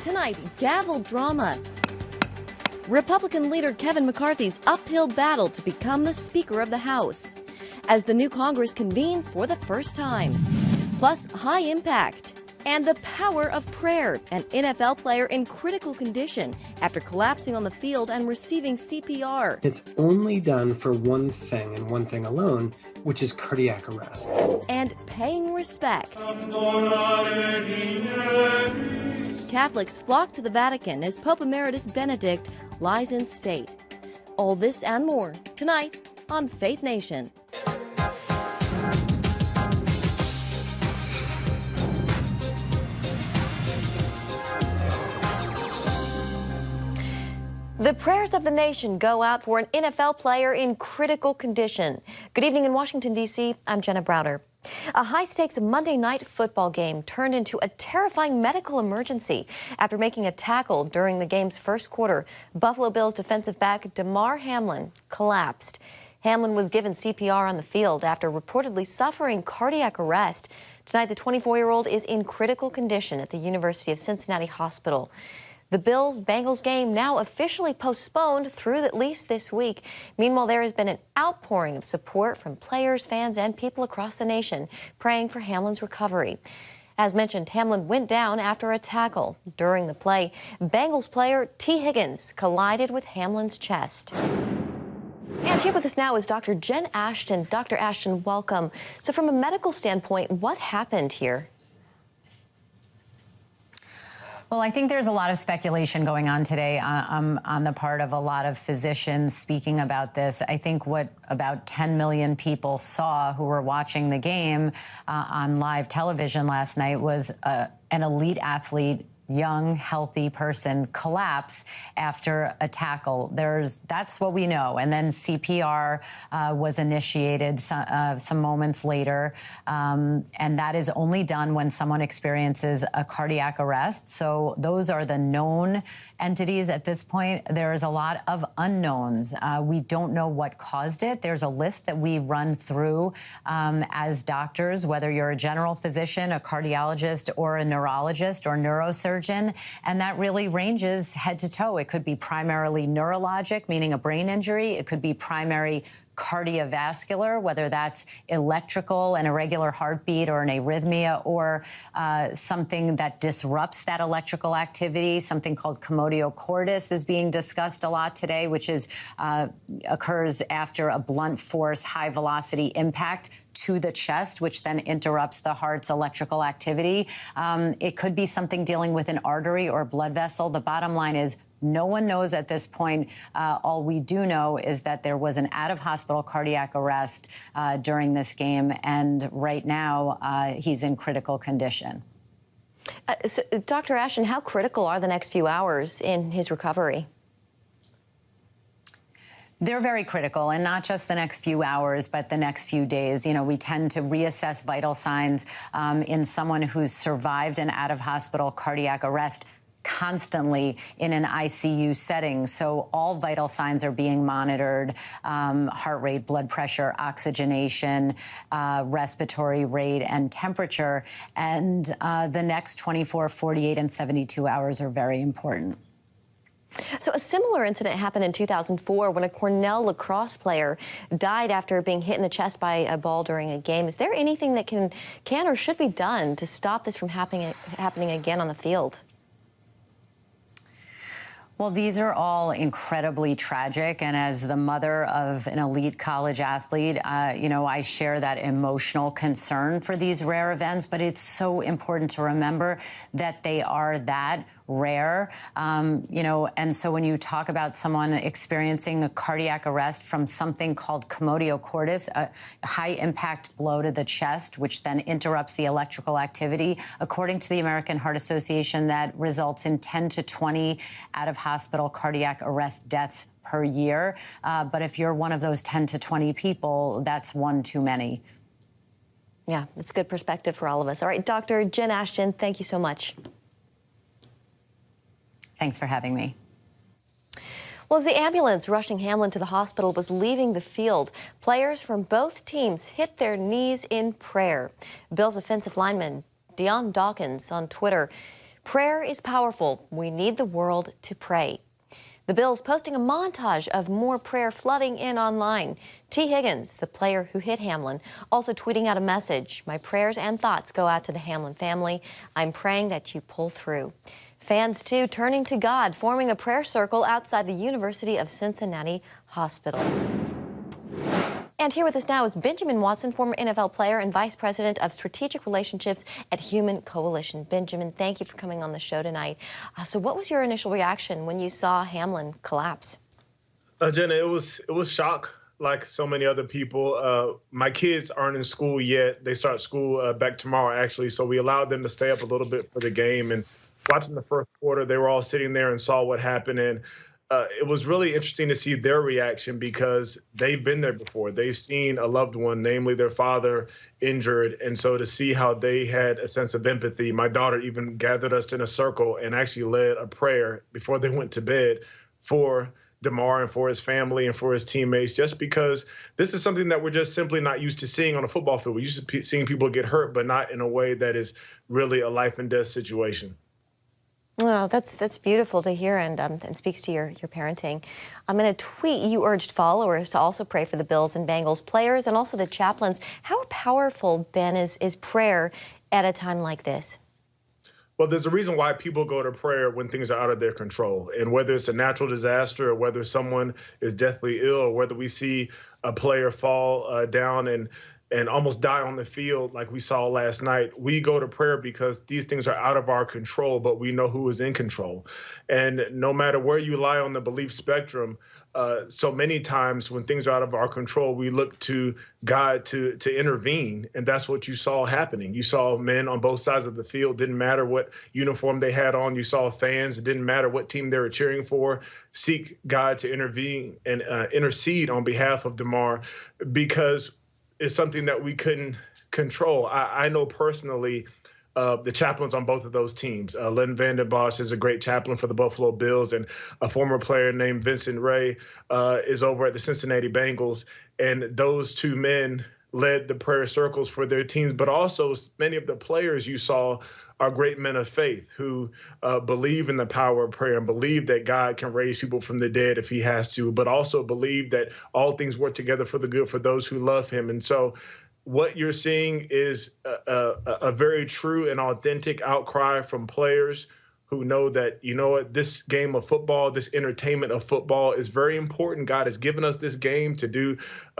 Tonight, GAVEL drama. Republican leader Kevin McCarthy's uphill battle to become the Speaker of the House as the new Congress convenes for the first time. Plus, high impact and the power of prayer. An NFL player in critical condition after collapsing on the field and receiving CPR. It's only done for one thing and one thing alone, which is cardiac arrest. And paying respect. Catholics flock to the Vatican as Pope Emeritus Benedict lies in state. All this and more tonight on Faith Nation. The prayers of the nation go out for an NFL player in critical condition. Good evening in Washington, D.C. I'm Jenna Browder. A high-stakes Monday night football game turned into a terrifying medical emergency after making a tackle during the game's first quarter. Buffalo Bills defensive back Damar Hamlin collapsed. Hamlin was given CPR on the field after reportedly suffering cardiac arrest. Tonight, the 24-year-old is in critical condition at the University of Cincinnati Hospital. The Bills-Bengals game now officially postponed through at least this week. Meanwhile, there has been an outpouring of support from players, fans, and people across the nation praying for Hamlin's recovery. As mentioned, Hamlin went down after a tackle. During the play, Bengals player T. Higgins collided with Hamlin's chest. And here with us now is Dr. Jen Ashton. Dr. Ashton, welcome. So from a medical standpoint, what happened here? Well, I think there's a lot of speculation going on today on the part of a lot of physicians speaking about this. I think what about 10 million people saw who were watching the game on live television last night was an elite athlete, young, healthy person collapse after a tackle. That's what we know. And then CPR was initiated some moments later. And that is only done when someone experiences a cardiac arrest. So those are the known entities at this point. There is a lot of unknowns. We don't know what caused it. There's a list that we run through as doctors, whether you're a general physician, a cardiologist, or a neurologist or neurosurgeon. And that really ranges head to toe. It could be primarily neurologic, meaning a brain injury. It could be primary cardiovascular, whether that's electrical, an irregular heartbeat, or an arrhythmia, or something that disrupts that electrical activity. Something called commotio cordis is being discussed a lot today, which is occurs after a blunt force, high velocity impact to the chest, which then interrupts the heart's electrical activity. It could be something dealing with an artery or blood vessel. The bottom line is no one knows at this point. All we do know is that there was an out-of-hospital cardiac arrest during this game, and right now he's in critical condition. So, Dr. Ashton, how critical are the next few hours in his recovery? They're very critical, and not just the next few hours, but the next few days. You know, we tend to reassess vital signs in someone who's survived an out-of-hospital cardiac arrest constantly in an ICU setting. So all vital signs are being monitored: heart rate, blood pressure, oxygenation, respiratory rate, and temperature. And the next 24, 48, and 72 hours are very important. So a similar incident happened in 2004 when a Cornell lacrosse player died after being hit in the chest by a ball during a game. Is there anything that can or should be done to stop this from happening again on the field? Well, these are all incredibly tragic. And as the mother of an elite college athlete, you know, I share that emotional concern for these rare events. But it's so important to remember that they are that rare, you know, and so when you talk about someone experiencing a cardiac arrest from something called commotio cordis, a high impact blow to the chest, which then interrupts the electrical activity, according to the American Heart Association, that results in 10 to 20 out-of-hospital cardiac arrest deaths per year. But if you're one of those 10 to 20 people, that's one too many. Yeah, it's good perspective for all of us. All right, Dr. Jen Ashton, thank you so much. Thanks for having me. Well, as the ambulance rushing Hamlin to the hospital was leaving the field, players from both teams hit their knees in prayer. Bills offensive lineman Deion Dawkins on Twitter Prayer is powerful. We need the world to pray. The Bills posting a montage of more prayer flooding in online. T. Higgins, the player who hit Hamlin, also tweeting out a message. My prayers and thoughts go out to the Hamlin family. I'm praying that you pull through. Fans, too, turning to God, forming a prayer circle outside the University of Cincinnati Hospital. And here with us now is Benjamin Watson, former NFL player and Vice President of Strategic Relationships at Human Coalition. Benjamin, thank you for coming on the show tonight. So what was your initial reaction when you saw Hamlin collapse? Jenna, it was shock, like so many other people. My kids aren't in school yet. They start school back tomorrow, actually, so we allowed them to stay up a little bit for the game. And watching the first quarter, they were all sitting there and saw what happened. And it was really interesting to see their reaction because they've been there before. They've seen a loved one, namely their father, injured. And so to see how they had a sense of empathy, my daughter even gathered us in a circle and actually led a prayer before they went to bed for DeMar and for his family and for his teammates, just because this is something that we're just simply not used to seeing on a football field. We're used to seeing people get hurt, but not in a way that is really a life and death situation. Well, that's beautiful to hear and speaks to your parenting. In a tweet, you urged followers to also pray for the Bills and Bengals players and also the chaplains. How powerful, Ben, is prayer at a time like this? Well, there's a reason why people go to prayer when things are out of their control. And whether it's a natural disaster or whether someone is deathly ill or whether we see a player fall down and almost die on the field like we saw last night, we go to prayer because these things are out of our control, but we know who is in control. And no matter where you lie on the belief spectrum, so many times when things are out of our control, we look to God to intervene. And that's what you saw happening. You saw men on both sides of the field. Didn't matter what uniform they had on. You saw fans. It didn't matter what team they were cheering for. Seek God to intervene and intercede on behalf of DeMar, because it's something that we couldn't control. I know personally the chaplains on both of those teams. Len Vanden Bosch is a great chaplain for the Buffalo Bills, and a former player named Vincent Ray is over at the Cincinnati Bengals. And those two men led the prayer circles for their teams, but also many of the players you saw are great men of faith who believe in the power of prayer and believe that God can raise people from the dead if he has to, but also believe that all things work together for the good for those who love him. And so what you're seeing is a very true and authentic outcry from players who know that, you know what, this game of football, this entertainment of football is very important. God has given us this game to do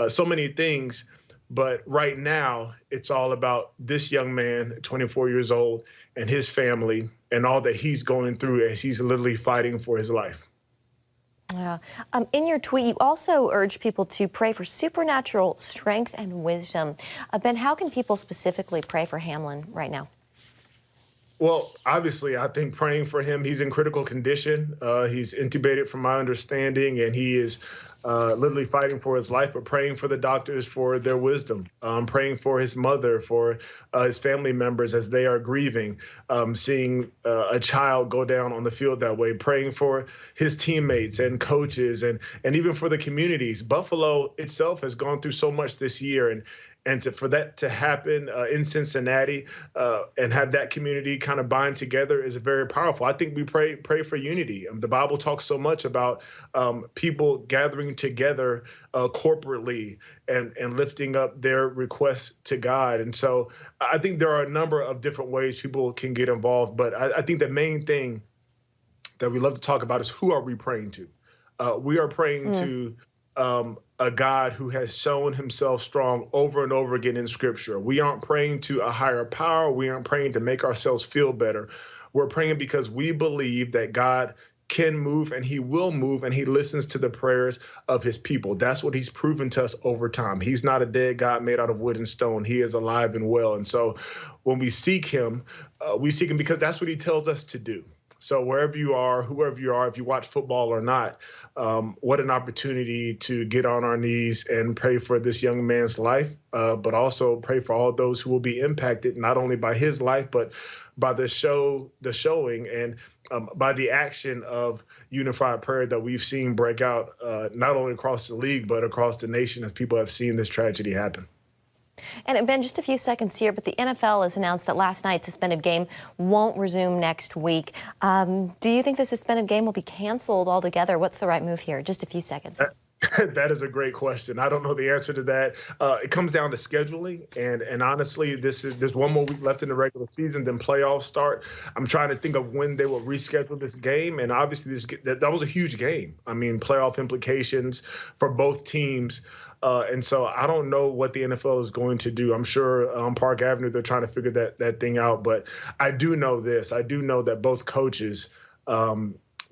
so many things. But right now, it's all about this young man, 24 years old, and his family and all that he's going through as he's literally fighting for his life. Yeah. In your tweet, you also urge people to pray for supernatural strength and wisdom. Ben, how can people specifically pray for Hamlin right now? Well, obviously, I think praying for him, he's in critical condition. He's intubated from my understanding, and he is literally fighting for his life, but praying for the doctors for their wisdom, praying for his mother, for his family members as they are grieving, seeing a child go down on the field that way, praying for his teammates and coaches and even for the communities. Buffalo itself has gone through so much this year, and for that to happen in Cincinnati and have that community kind of bind together is very powerful. I think we pray for unity. The Bible talks so much about people gathering together corporately and lifting up their requests to God. And so I think there are a number of different ways people can get involved. But I think the main thing that we love to talk about is, who are we praying to? We are praying to a God who has shown himself strong over and over again in Scripture. We aren't praying to a higher power. We aren't praying to make ourselves feel better. We're praying because we believe that God can move and he will move, and he listens to the prayers of his people. That's what he's proven to us over time. He's not a dead God made out of wood and stone. He is alive and well. And so when we seek him because that's what he tells us to do. So wherever you are, whoever you are, if you watch football or not, what an opportunity to get on our knees and pray for this young man's life, but also pray for all those who will be impacted, not only by his life, but by the showing and by the action of unified prayer that we've seen break out, not only across the league, but across the nation as people have seen this tragedy happen. And Ben, just a few seconds here, but the NFL has announced that last night's suspended game won't resume next week. Do you think the suspended game will be canceled altogether? What's the right move here? Just a few seconds. That is a great question. I don't know the answer to that. It comes down to scheduling, and honestly, there's one more week left in the regular season, then playoffs start. I'm trying to think of when they will reschedule this game, and obviously that was a huge game. I mean, playoff implications for both teams. And so I don't know what the NFL is going to do. I'm sure on Park Avenue they're trying to figure that thing out. But I do know this. I do know that both coaches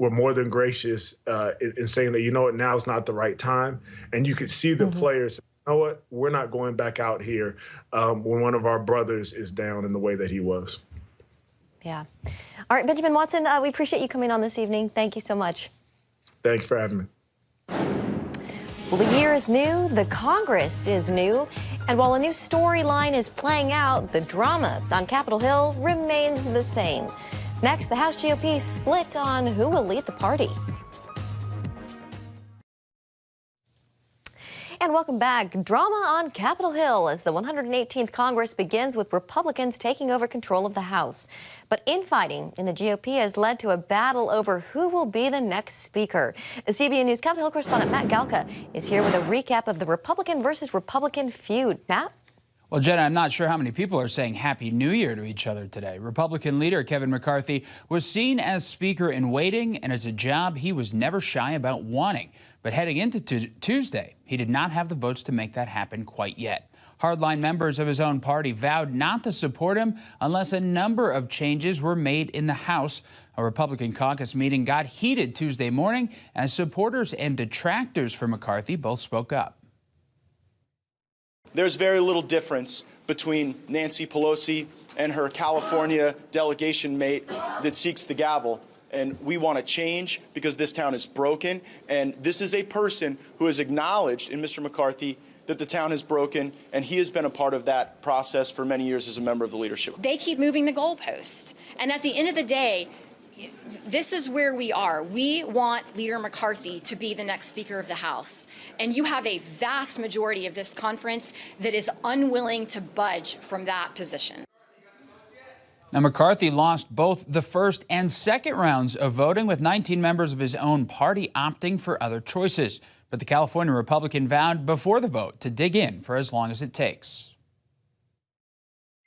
were more than gracious in saying that, you know what, now's not the right time. And you could see the players, you know what, we're not going back out here when one of our brothers is down in the way that he was. Yeah. All right, Benjamin Watson, we appreciate you coming on this evening. Thank you so much. Thank you for having me. Well, the year is new, the Congress is new, and while a new storyline is playing out, the drama on Capitol Hill remains the same. Next, the House GOP split on who will lead the party. And welcome back. Drama on Capitol Hill as the 118th Congress begins with Republicans taking over control of the House. But infighting in the GOP has led to a battle over who will be the next speaker. The CBN News Capitol Hill correspondent Matt Galka is here with a recap of the Republican versus Republican feud. Matt? Well, Jenna, I'm not sure how many people are saying Happy New Year to each other today. Republican leader Kevin McCarthy was seen as Speaker in waiting, and it's a job he was never shy about wanting. But heading into Tuesday, he did not have the votes to make that happen quite yet. Hardline members of his own party vowed not to support him unless a number of changes were made in the House. A Republican caucus meeting got heated Tuesday morning as supporters and detractors for McCarthy both spoke up. There's very little difference between Nancy Pelosi and her California delegation mate that seeks the gavel. And we want to change because this town is broken. And this is a person who has acknowledged in Mr. McCarthy that the town is broken, and he has been a part of that process for many years as a member of the leadership. They keep moving the goalpost. And at the end of the day, this is where we are. We want Leader McCarthy to be the next Speaker of the House. And you have a vast majority of this conference that is unwilling to budge from that position. Now, McCarthy lost both the first and second rounds of voting, with 19 members of his own party opting for other choices. But the California Republican vowed before the vote to dig in for as long as it takes.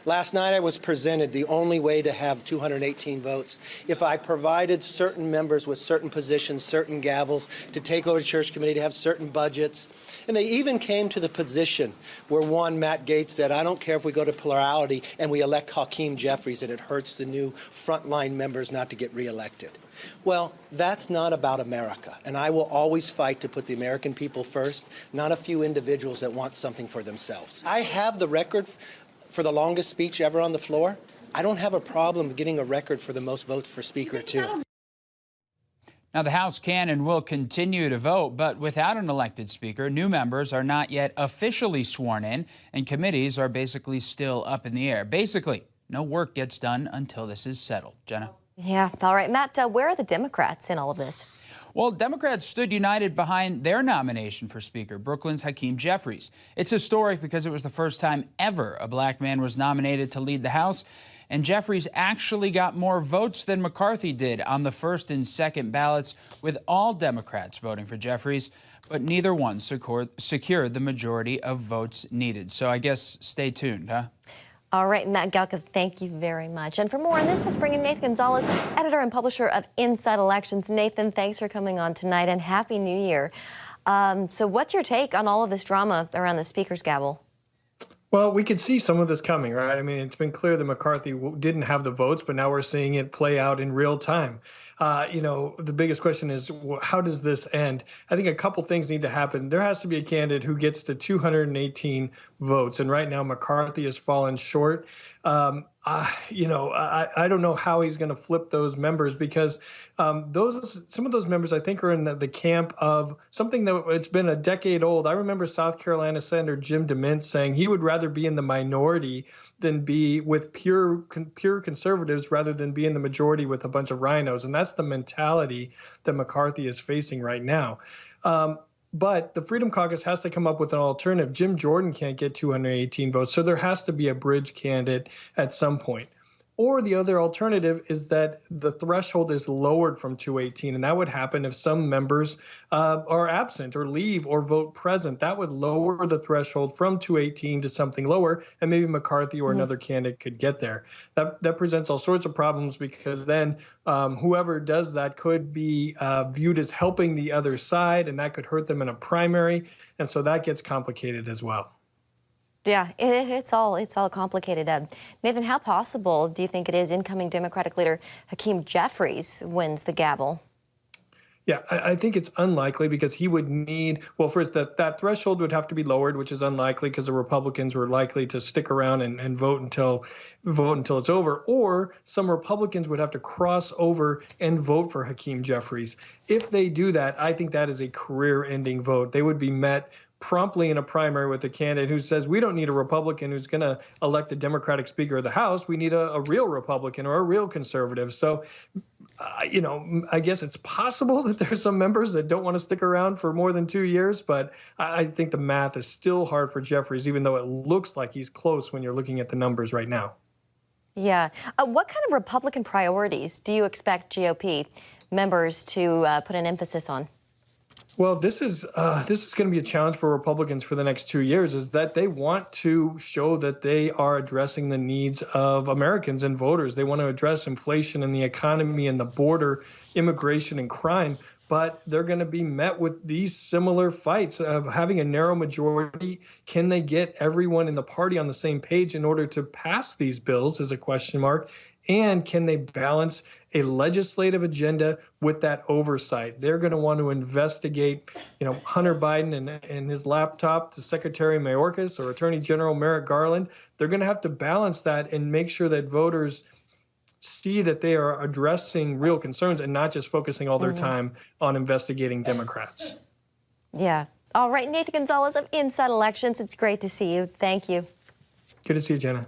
Last night I was presented the only way to have 218 votes if I provided certain members with certain positions, certain gavels, to take over the church committee, to have certain budgets. And they even came to the position where one, Matt Gaetz, said, I don't care if we go to plurality and we elect Hakeem Jeffries and it hurts the new frontline members not to get reelected. Well, that's not about America, and I will always fight to put the American people first, not a few individuals that want something for themselves. I have the record for the longest speech ever on the floor. I don't have a problem getting a record for the most votes for Speaker, too. Now, the House can and will continue to vote, but without an elected Speaker, new members are not yet officially sworn in, and committees are basically still up in the air. Basically, no work gets done until this is settled. Jenna? Yeah. All right, Matt, where are the Democrats in all of this? Well, Democrats stood united behind their nomination for Speaker, Brooklyn's Hakeem Jeffries. It's historic because it was the first time ever a black man was nominated to lead the House, and Jeffries actually got more votes than McCarthy did on the first and second ballots, with all Democrats voting for Jeffries, but neither one secured the majority of votes needed. So I guess stay tuned, huh? All right, Matt Galka, thank you very much. And for more on this, let's bring in Nathan Gonzalez, editor and publisher of Inside Elections. Nathan, thanks for coming on tonight, and Happy New Year. So what's your take on all of this drama around the Speaker's gavel? Well, we could see some of this coming, right? I mean, it's been clear that McCarthy didn't have the votes, but now we're seeing it play out in real time. The biggest question is, how does this end? I think a couple things need to happen. There has to be a candidate who gets to 218 votes, and right now McCarthy has fallen short. I don't know how he's going to flip those members, because some of those members I think are in the camp of something that it's been a decade old. I remember South Carolina Senator Jim DeMint saying he would rather be in the minority than be with pure conservatives rather than be in the majority with a bunch of rhinos. And that's the mentality that McCarthy is facing right now. But the Freedom Caucus has to come up with an alternative. Jim Jordan can't get 218 votes, so there has to be a bridge candidate at some point. Or the other alternative is that the threshold is lowered from 218, and that would happen if some members are absent or leave or vote present. That would lower the threshold from 218 to something lower, and maybe McCarthy or another candidate could get there. That presents all sorts of problems, because then whoever does that could be viewed as helping the other side, and that could hurt them in a primary, and so that gets complicated as well. Yeah, it's all complicated. Nathan, how possible do you think it is incoming Democratic leader Hakeem Jeffries wins the gavel? Yeah, I think it's unlikely, because he would need, well, first, that threshold would have to be lowered, which is unlikely because the Republicans were likely to stick around and vote until it's over, or some Republicans would have to cross over and vote for Hakeem Jeffries. If they do that, I think that is a career-ending vote. They would be met promptly in a primary with a candidate who says, we don't need a Republican who's going to elect a Democratic Speaker of the House. We need a real Republican or a real conservative. So, I guess it's possible that there's some members that don't want to stick around for more than 2 years, but I think the math is still hard for Jeffries, even though it looks like he's close when you're looking at the numbers right now. Yeah. What kind of Republican priorities do you expect GOP members to put an emphasis on? Well, this is going to be a challenge for Republicans for the next 2 years, is that they want to show that they are addressing the needs of Americans and voters. They want to address inflation and the economy and the border, immigration and crime, but they're going to be met with these similar fights of having a narrow majority. Can they get everyone in the party on the same page in order to pass these bills is a question mark. And can they balance a legislative agenda with that oversight? They're going to want to investigate, Hunter Biden and his laptop to Secretary Mayorkas or Attorney General Merrick Garland. They're going to have to balance that and make sure that voters see that they are addressing real concerns and not just focusing all their time on investigating Democrats. Yeah. All right, Nathan Gonzalez of Inside Elections, it's great to see you. Thank you. Good to see you, Jenna.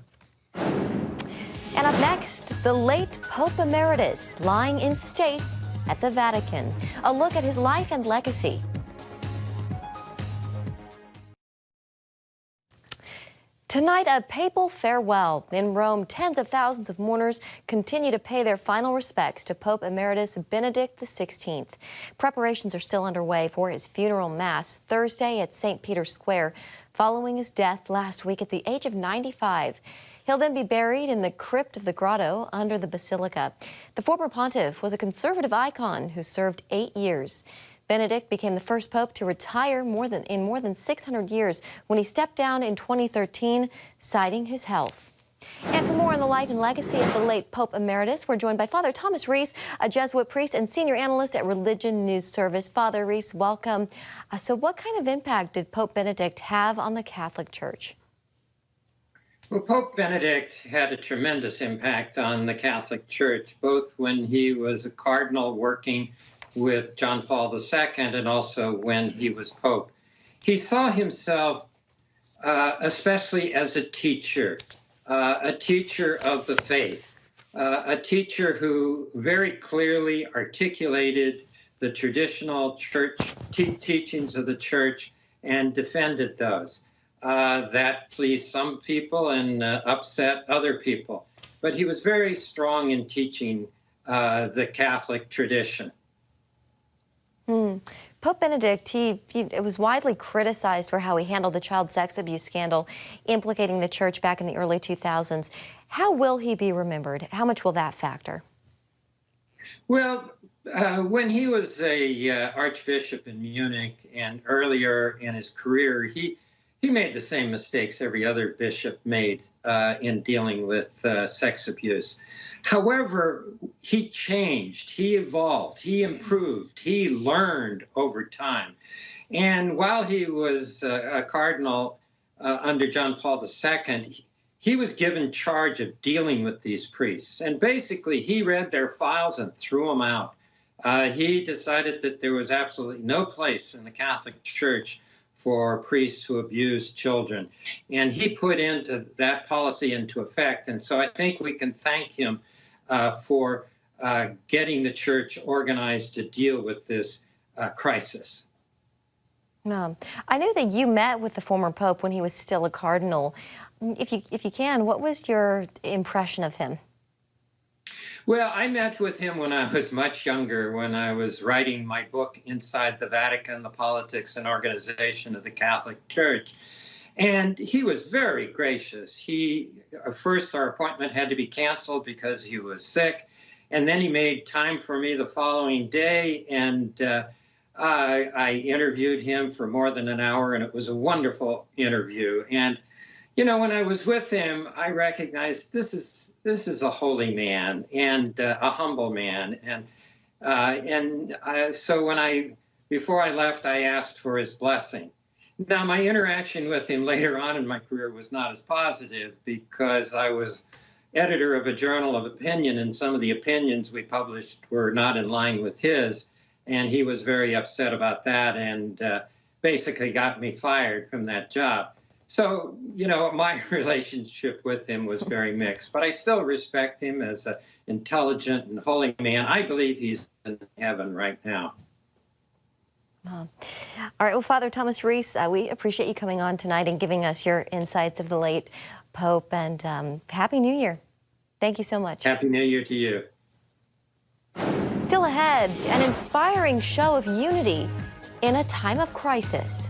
And up next, the late Pope Emeritus lying in state at the Vatican. A look at his life and legacy. Tonight, a papal farewell. In Rome, tens of thousands of mourners continue to pay their final respects to Pope Emeritus Benedict XVI. Preparations are still underway for his funeral mass Thursday at St. Peter's Square, following his death last week at the age of 95. He'll then be buried in the crypt of the grotto under the basilica. The former pontiff was a conservative icon who served 8 years. Benedict became the first pope to retire in more than 600 years when he stepped down in 2013, citing his health. And for more on the life and legacy of the late Pope Emeritus, we're joined by Father Thomas Reese, a Jesuit priest and senior analyst at Religion News Service. Father Reese, welcome. So what kind of impact did Pope Benedict have on the Catholic Church? Well, Pope Benedict had a tremendous impact on the Catholic Church, both when he was a cardinal working with John Paul II and also when he was Pope. He saw himself especially as a teacher of the faith, a teacher who very clearly articulated the traditional church teachings of the church and defended those. That pleased some people and upset other people. But he was very strong in teaching the Catholic tradition. Pope Benedict, he was widely criticized for how he handled the child sex abuse scandal implicating the church back in the early 2000s. How will he be remembered? How much will that factor? Well, when he was a archbishop in Munich and earlier in his career, he made the same mistakes every other bishop made in dealing with sex abuse. However, he changed, he evolved, he improved, he learned over time. And while he was a cardinal under John Paul II, he was given charge of dealing with these priests. And basically, he read their files and threw them out. He decided that there was absolutely no place in the Catholic Church for priests who abuse children. And he put that policy into effect. And so I think we can thank him for getting the church organized to deal with this crisis. I know that you met with the former Pope when he was still a cardinal. If you can, what was your impression of him? Well, I met with him when I was much younger, when I was writing my book, Inside the Vatican, The Politics and Organization of the Catholic Church. And he was very gracious. First, our appointment had to be canceled because he was sick. And then he made time for me the following day. And I interviewed him for more than an hour, and it was a wonderful interview. And you know, when I was with him, I recognized this is a holy man and a humble man, so before I left, I asked for his blessing. Now, my interaction with him later on in my career was not as positive because I was editor of a journal of opinion, and some of the opinions we published were not in line with his, and he was very upset about that and basically got me fired from that job. So, you know, my relationship with him was very mixed, but I still respect him as an intelligent and holy man. I believe he's in heaven right now. All right. Well, Father Thomas Reese, we appreciate you coming on tonight and giving us your insights of the late Pope, and Happy New Year. Thank you so much. Happy New Year to you. Still ahead, an inspiring show of unity in a time of crisis.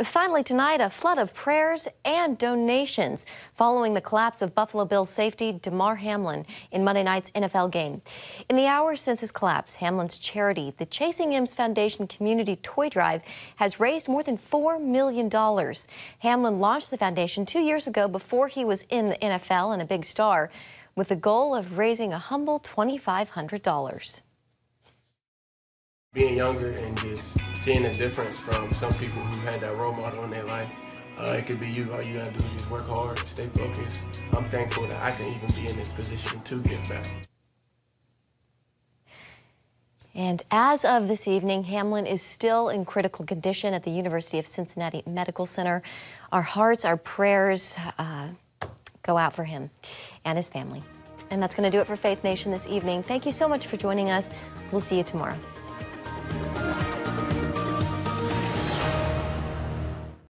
Finally tonight, a flood of prayers and donations following the collapse of Buffalo Bills safety Damar Hamlin in Monday night's NFL game. In the hours since his collapse, Hamlin's charity, the Chasing M's Foundation Community Toy Drive, has raised more than $4 million. Hamlin launched the foundation 2 years ago before he was in the NFL and a big star, with the goal of raising a humble $2,500. Being younger and just seeing the difference from some people who had that role model in their life. It could be you. All you gotta do is just work hard, stay focused. I'm thankful that I can even be in this position to give back. And as of this evening, Hamlin is still in critical condition at the University of Cincinnati Medical Center. Our hearts, our prayers go out for him and his family. And that's going to do it for Faith Nation this evening. Thank you so much for joining us. We'll see you tomorrow.